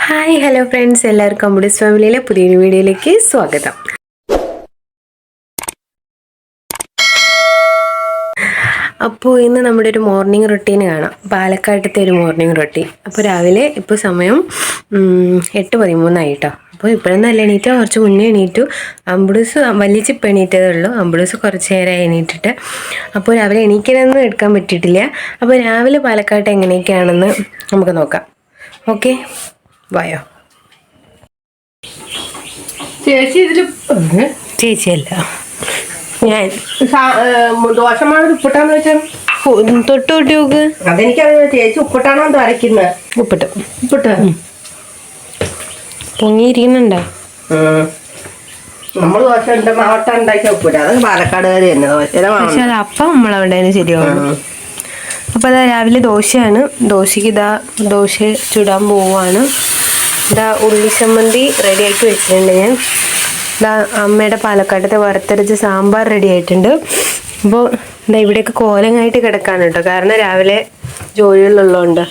Hi hello friends, എല്ലാവർക്കും അമ്പുഡീസ് ഫാമിലിയിലെ പുതിയൊരു വീഡിയോയിലേക്ക് സ്വാഗതം. അപ്പോൾ ഇന്ന് നമ്മുടെ ഒരു മോർണിംഗ് റൊട്ടീൻ കാണാം. പാലക്കാട്ടത്തെ ഒരു മോർണിംഗ് റൊട്ടീൻ. അപ്പോൾ രാവിലെ ഇപ്പോൾ സമയം 8:13 കേട്ടോ. അപ്പോൾ ഇപ്പോഴൊന്നും എണീറ്റോ, കുറച്ച് മുന്നേ എണീറ്റു. അമ്പുഡൂസ് വലിച്ചിപ്പോൾ എണീറ്റതേ ഉള്ളൂ. അമ്പുഡൂസ് കുറച്ച് നേരമായി എണീറ്റിട്ട്. അപ്പോൾ രാവിലെ എണീക്കാനൊന്നും എടുക്കാൻ പറ്റിയിട്ടില്ല. അപ്പോൾ രാവിലെ പാലക്കാട്ട് എങ്ങനെയൊക്കെയാണെന്ന് നമുക്ക് നോക്കാം. ഓക്കെ, വായോ. ചേച്ചി ഇതില് ചേച്ചിയല്ല, ഞാൻ ദോശമാവ് ഉപ്പിട്ടാന്ന് വെച്ചാൽ തൊട്ട് തൊട്ടി നോക്ക്. അതെനിക്കറിയാം. ചേച്ചി ഉപ്പിട്ടാണോ എന്തോ അരയ്ക്കുന്നത്? ഉപ്പിട്ട് ഉപ്പിട്ട് പൊങ്ങിയിരിക്കുന്നുണ്ടോ? നമ്മൾ ദോശ മാവട്ട ഉണ്ടാക്കിയ ഉപ്പിട്ട. അത് പാലക്കാടുകാരി തന്നെ ദോശയുടെ മാവ്. പക്ഷെ അത് അപ്പം നമ്മളവിടെ ശരിയാവുള്ളൂ. അപ്പോൾ അതാ രാവിലെ ദോശയാണ്. ദോശയ്ക്ക് ദോശ ചുടാൻ പോവുകയാണ്. ഉള്ളി ചമ്മന്തി റെഡിയാക്കി വെച്ചിട്ടുണ്ട് ഞാൻ. അമ്മയുടെ പാലക്കാട്ടത്തെ വറുത്തരച്ച സാമ്പാർ റെഡി ആയിട്ടുണ്ട്. അപ്പോൾ ഇവിടെയൊക്കെ കോലങ്ങായിട്ട് കിടക്കാണ് കേട്ടോ. കാരണം രാവിലെ ജോലികളുള്ളതുകൊണ്ട്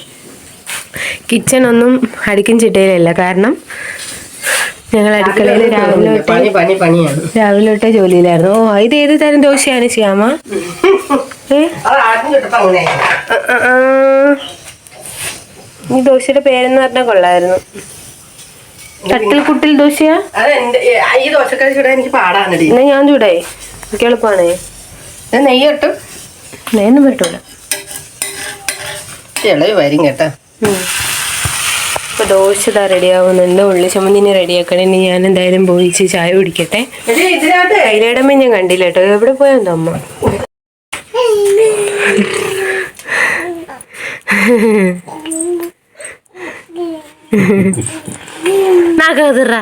കിച്ചണൊന്നും അടുക്കും ചിട്ടയിലല്ല. കാരണം ഞങ്ങൾ അടുക്കളയിൽ രാവിലെ തൊട്ടേ ജോലിയിലായിരുന്നു. ഇത് ഏത് തരം ദോശയാണ് ശ്യാമ? ഈ ദോശയുടെ പേരെന്ന് പറഞ്ഞാൽ കൊള്ളായിരുന്നു. തട്ടിൽ കുട്ടിൽ ദോശയാ? ഈ ദോശക്കറി ചൂടാൻ എനിക്ക് പാടാണ്. എന്നാ ഞാൻ ചൂടേ, എനിക്ക് എളുപ്പമാണേ. നെയ്യ് ഇട്ടു. നെയ്യൊന്നും പറ്റൂല, ഇളവ് വരും കേട്ടോ. ഇപ്പൊ ദോശ റെഡി ആവുന്നുണ്ട്. ഉള്ളി ചമ്മന്തിനെ റെഡിയാക്കണേ. ഇനി ഞാൻ എന്തായാലും പോയി ചായ കുടിക്കട്ടെ. കയ്യിലിടമ്പോ ഞാൻ കണ്ടില്ല കേട്ടോ. എവിടെ പോയാന്തോ അമ്മ. നാഗതിറ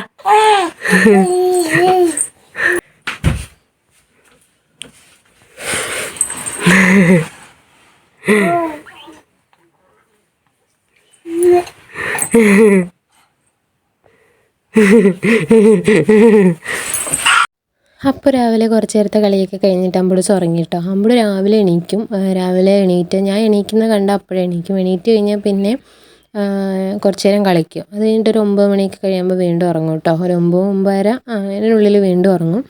അപ്പോൾ രാവിലെ കുറച്ച് നേരത്തെ കളിയൊക്കെ കഴിഞ്ഞിട്ട് അമ്പുഡൂസ് ഉറങ്ങി കേട്ടോ. അമ്പുഡ് രാവിലെ എണീക്കും. രാവിലെ എണീറ്റ് ഞാൻ എണീക്കുന്ന കണ്ട അപ്പോഴേ എണീക്കും. എണീറ്റ് കഴിഞ്ഞാൽ പിന്നെ കുറച്ച് നേരം കളിക്കും. അത് കഴിഞ്ഞിട്ട് ഒരു 9 മണിയൊക്കെ കഴിയുമ്പോൾ വീണ്ടും ഉറങ്ങും കേട്ടോ. ഒരു 9-9:30 അതിനുള്ളിൽ വീണ്ടും ഉറങ്ങും.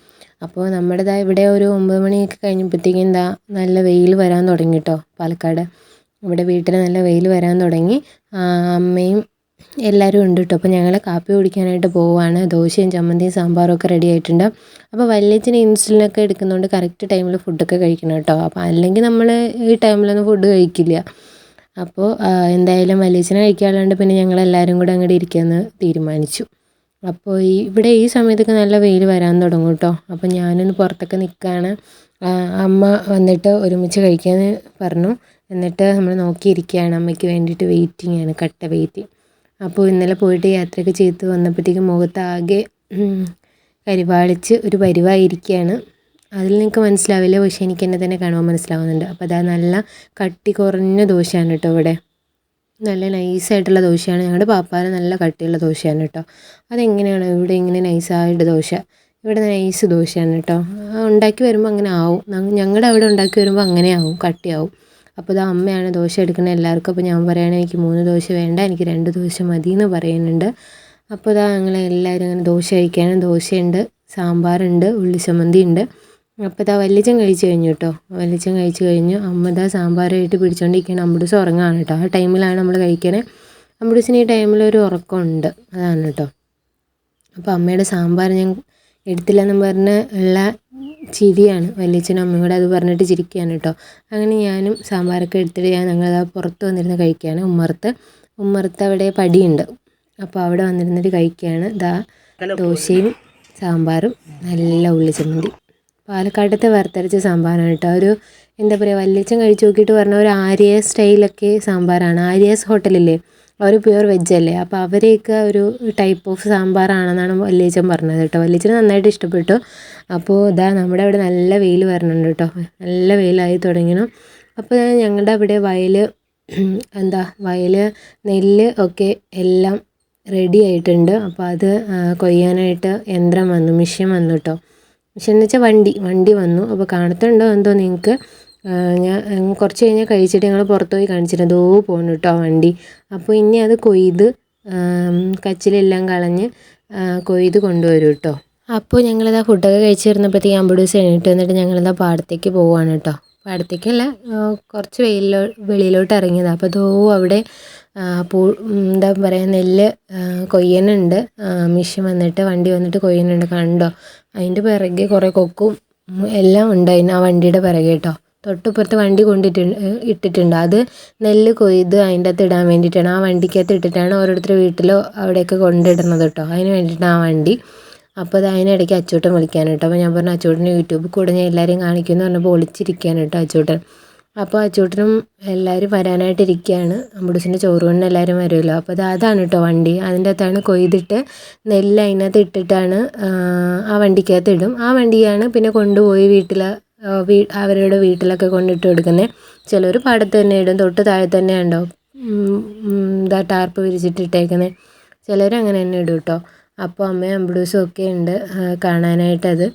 അപ്പോൾ നമ്മുടേതായ ഇവിടെ ഒരു 9 മണിയൊക്കെ കഴിഞ്ഞപ്പോഴത്തേക്കും നല്ല വെയിൽ വരാൻ തുടങ്ങി കേട്ടോ. പാലക്കാട് ഇവിടെ വീട്ടിൽ നല്ല വെയിൽ വരാൻ തുടങ്ങി. അമ്മയും എല്ലാവരും ഉണ്ട് കേട്ടോ. അപ്പോൾ ഞങ്ങൾ കാപ്പി കുടിക്കാനായിട്ട് പോവുകയാണ്. ദോശയും ചമ്മന്തിയും സാമ്പാറും ഒക്കെ റെഡി ആയിട്ടുണ്ട്. അപ്പോൾ വല്യച്ഛന് ഇൻസുലിനൊക്കെ എടുക്കുന്നതുകൊണ്ട് കറക്റ്റ് ടൈമിൽ ഫുഡൊക്കെ കഴിക്കണം കേട്ടോ. അപ്പോൾ അല്ലെങ്കിൽ നമ്മൾ ഈ ടൈമിലൊന്നും ഫുഡ് കഴിക്കില്ല. അപ്പോൾ എന്തായാലും വല്യച്ഛനെ കഴിക്കാറുണ്ട്. പിന്നെ ഞങ്ങളെല്ലാവരും കൂടെ അങ്ങോട്ട് ഇരിക്കാമെന്ന് തീരുമാനിച്ചു. അപ്പോൾ ഇവിടെ ഈ സമയത്തൊക്കെ നല്ല വെയിൽ വരാൻ തുടങ്ങും കേട്ടോ. അപ്പോൾ ഞാനൊന്ന് പുറത്തൊക്കെ നിൽക്കുകയാണ്. അമ്മ വന്നിട്ട് ഒരുമിച്ച് കഴിക്കാമെന്ന് പറഞ്ഞു. എന്നിട്ട് നമ്മൾ നോക്കിയിരിക്കുകയാണ്. അമ്മയ്ക്ക് വേണ്ടിയിട്ട് വെയിറ്റിംഗ് ആണ്, കട്ട വെയിറ്റിംഗ്. അപ്പോൾ ഇന്നലെ പോയിട്ട് യാത്രയൊക്കെ ചെയ്ത് വന്നപ്പോഴത്തേക്കും മുഖത്താകെ കരിവാളിച്ച് ഒരു പരിവായിരിക്കുകയാണ്. അതിൽ നിങ്ങൾക്ക് മനസ്സിലാവില്ല, പക്ഷേ എനിക്ക് എന്നെ തന്നെ കാണുമ്പോൾ മനസ്സിലാവുന്നുണ്ട്. അപ്പോൾ അതാ നല്ല കട്ടി കുറഞ്ഞ ദോശയാണ് കേട്ടോ. ഇവിടെ നല്ല നൈസായിട്ടുള്ള ദോശയാണ്. ഞങ്ങളുടെ പാപ്പാന് നല്ല കട്ടിയുള്ള ദോശയാണ് കേട്ടോ. അതെങ്ങനെയാണ് ഇവിടെ ഇങ്ങനെ നൈസായിട്ട് ദോശ? ഇവിടെ നൈസ് ദോശയാണ് കേട്ടോ. ഉണ്ടാക്കി വരുമ്പോൾ അങ്ങനെ ആവും. ഞങ്ങളുടെ അവിടെ ഉണ്ടാക്കി വരുമ്പോൾ അങ്ങനെ ആവും, കട്ടിയാവും. അപ്പോൾ ഇത് അമ്മയാണ് ദോശ എടുക്കുന്നത് എല്ലാവർക്കും. അപ്പോൾ ഞാൻ പറയുകയാണെങ്കിൽ എനിക്ക് 3 ദോശ വേണ്ട, എനിക്ക് 2 ദോശ മതി എന്ന് പറയുന്നുണ്ട്. അപ്പോൾ ഞങ്ങളെല്ലാവരും അങ്ങനെ ദോശ കഴിക്കാനും. ദോശയുണ്ട്, സാമ്പാറുണ്ട്, ഉള്ളി ചമ്മന്തി ഉണ്ട്. അപ്പോൾ വല്യച്ഛൻ കഴിച്ച് കഴിഞ്ഞു കേട്ടോ. വല്യച്ഛൻ കഴിച്ച് കഴിഞ്ഞു. അമ്മ സാമ്പാറായിട്ട് പിടിച്ചുകൊണ്ടിരിക്കുകയാണ്. അമ്പുഡൂസ് ഉറങ്ങാണ് കേട്ടോ. ആ ടൈമിലാണ് നമ്മൾ കഴിക്കണേ. അമ്പുഡൂസിന് ഈ ടൈമിലൊരു ഉറക്കമുണ്ട്, അതാണ് കേട്ടോ. അപ്പോൾ അമ്മയുടെ സാമ്പാർ ഞാൻ എടുത്തില്ലെന്നും പറഞ്ഞ് ഉള്ള ചിരിയാണ് വല്യച്ഛനും അമ്മയും കൂടെ. അത് പറഞ്ഞിട്ട് ചിരിക്കുകയാണ് കേട്ടോ. അങ്ങനെ ഞാനും സാമ്പാറൊക്കെ എടുത്തിട്ട് ഞങ്ങളത് പുറത്ത് വന്നിരുന്ന് കഴിക്കുകയാണ്. ഉമ്മറത്ത് അവിടെ പടിയുണ്ട്. അപ്പോൾ അവിടെ വന്നിരുന്നിട്ട് കഴിക്കുകയാണ്. ദോശയും സാമ്പാറും നല്ല ഉള്ളി ചമ്മന്തി. പാലക്കാട്ടത്തെ വറുത്തരച്ച സാമ്പാറാണ് കേട്ടോ. ഒരു എന്താ പറയുക, വല്യച്ഛൻ കഴിച്ച് നോക്കിയിട്ട് പറഞ്ഞ ഒരു ആര്യ സ്റ്റൈലൊക്കെ സാമ്പാറാണ്. ആര്യാസ് ഹോട്ടലില്ലേ, അവർ പ്യുവർ വെജല്ലേ. അപ്പോൾ അവരെയൊക്കെ ഒരു ടൈപ്പ് ഓഫ് സാമ്പാറാണെന്നാണ് വല്യച്ഛൻ പറഞ്ഞത് കേട്ടോ. വല്യച്ഛന് നന്നായിട്ട് ഇഷ്ടപ്പെട്ടു. അപ്പോൾ നമ്മുടെ അവിടെ നല്ല വെയിൽ വരണുണ്ട് കേട്ടോ. നല്ല വെയിലായി തുടങ്ങണം. അപ്പോൾ ഞങ്ങളുടെ അവിടെ വയൽ നെല്ല് ഒക്കെ എല്ലാം റെഡി ആയിട്ടുണ്ട്. അപ്പോൾ അത് കൊയ്യാനായിട്ട് യന്ത്രം വന്നു, മെഷീൻ വന്നു കേട്ടോ. മെഷീൻ എന്ന് വെച്ചാൽ വണ്ടി വന്നു. അപ്പോൾ കാണത്തുണ്ടോ എന്തോ നിങ്ങൾക്ക്. ഞാൻ കുറച്ച് കഴിഞ്ഞാൽ കഴിച്ചിട്ട് ഞങ്ങൾ പുറത്ത് പോയി കാണിച്ചിട്ട് അതോ പോകുന്നു കേട്ടോ വണ്ടി. അപ്പോൾ ഇനി അത് കൊയ്ത് കച്ചിലെല്ലാം കളഞ്ഞ് കൊയ്ത് കൊണ്ടുവരും കേട്ടോ. അപ്പോൾ ഞങ്ങളിതാ ഫുഡൊക്കെ കഴിച്ചിരുന്നപ്പോഴത്തേക്ക് അമ്പുടൂസ് എണീറ്റ് വന്നിട്ട് ഞങ്ങളിതാ പാടത്തേക്ക് പോവുകയാണ് കേട്ടോ. പാടത്തേക്കല്ല, കുറച്ച് വെളിയിലോട്ട് ഇറങ്ങിയതാണ്. അപ്പോൾ ദോ അവിടെ എന്താ പറയുക, നെല്ല് കൊയ്യനുണ്ട്. വണ്ടി വന്നിട്ട് കൊയ്യനുണ്ട്, കണ്ടോ? അതിൻ്റെ പിറകെ കുറേ കൊക്കും എല്ലാം ഉണ്ട് ആ വണ്ടിയുടെ പിറകെ കേട്ടോ. തൊട്ടിപ്പുറത്ത് വണ്ടി ഇട്ടിട്ടുണ്ട്. അത് നെല്ല് കൊയ്ത് അതിൻ്റെ അകത്ത് ഇടാൻ വേണ്ടിയിട്ടാണ്. ആ വണ്ടിക്കകത്ത് ഇട്ടിട്ടാണ് ഓരോരുത്തർ വീട്ടിലോ അവിടെയൊക്കെ കൊണ്ടിടുന്നത് കേട്ടോ. അതിന് വേണ്ടിയിട്ടാണ് ആ വണ്ടി. അപ്പോൾ അത് അതിനിടയ്ക്ക് അച്ചൂട്ടൻ വിളിക്കാൻ കേട്ടോ. അപ്പോൾ ഞാൻ പറഞ്ഞു അച്ചൂട്ടന് യൂട്യൂബിൽ കൂടെ ഞാൻ എല്ലാവരെയും കാണിക്കുമെന്ന് പറഞ്ഞപ്പോൾ ഒളിച്ചിരിക്കുകയാണ് കേട്ടോ അച്ചൂട്ടൻ. അപ്പോൾ അച്ചൂട്ടനും എല്ലാവരും വരാനായിട്ടിരിക്കുകയാണ്. അമ്പുടൂസിൻ്റെ ചോറുകൊണ്ട് എല്ലാവരും വരുമല്ലോ. അപ്പോൾ അതാണ് കേട്ടോ വണ്ടി. അതിൻ്റെ അകത്താണ് കൊയ്തിട്ട് നെല്ല് അതിനകത്ത് ഇട്ടിട്ടാണ് ആ വണ്ടിക്കകത്ത് ഇടും. ആ വണ്ടിയാണ് പിന്നെ കൊണ്ടുപോയി അവരുടെ വീട്ടിലൊക്കെ കൊണ്ടിട്ട് കൊടുക്കുന്നത്. ചിലർ പാടത്ത് തന്നെ ഇടും, തൊട്ട് താഴെ തന്നെ ഉണ്ടോ ടാർപ്പ് വിരിച്ചിട്ടിട്ടേക്കുന്നത്. ചിലർ അങ്ങനെ തന്നെ ഇടും കേട്ടോ. അപ്പോൾ അമ്മയും അമ്പുടൂസും ഒക്കെ ഉണ്ട് കാണാനായിട്ടത്.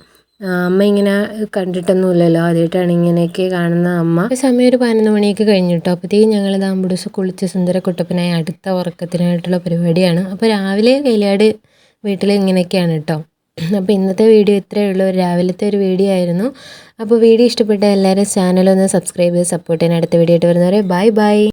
അമ്മ ഇങ്ങനെ കണ്ടിട്ടൊന്നുമില്ലല്ലോ, ആദ്യമായിട്ടാണ് ഇങ്ങനെയൊക്കെ കാണുന്ന അമ്മ. സമയം ഒരു 11 മണിയൊക്കെ കഴിഞ്ഞു കേട്ടോ. അപ്പോഴത്തേക്കും ഞങ്ങളിത് അമ്പുടൂസ് കുളിച്ച് സുന്ദരക്കുട്ടപ്പനായി അടുത്ത ഉറക്കത്തിനായിട്ടുള്ള പരിപാടിയാണ്. അപ്പോൾ രാവിലെ കൈലാട് വീട്ടിൽ ഇങ്ങനെയൊക്കെയാണ് കേട്ടോ. അപ്പോൾ ഇന്നത്തെ വീഡിയോ ഇത്രയേ ഉള്ളൂ, രാവിലത്തെ ഒരു വീഡിയോ ആയിരുന്നു. അപ്പോൾ വീഡിയോ ഇഷ്ടപ്പെട്ട എല്ലാവരും ചാനലൊന്ന് സബ്സ്ക്രൈബ് ചെയ്ത് സപ്പോർട്ട് ചെയ്യാൻ. അടുത്ത വീഡിയോ ആയിട്ട് വരുന്നവരെ ബൈ ബൈ.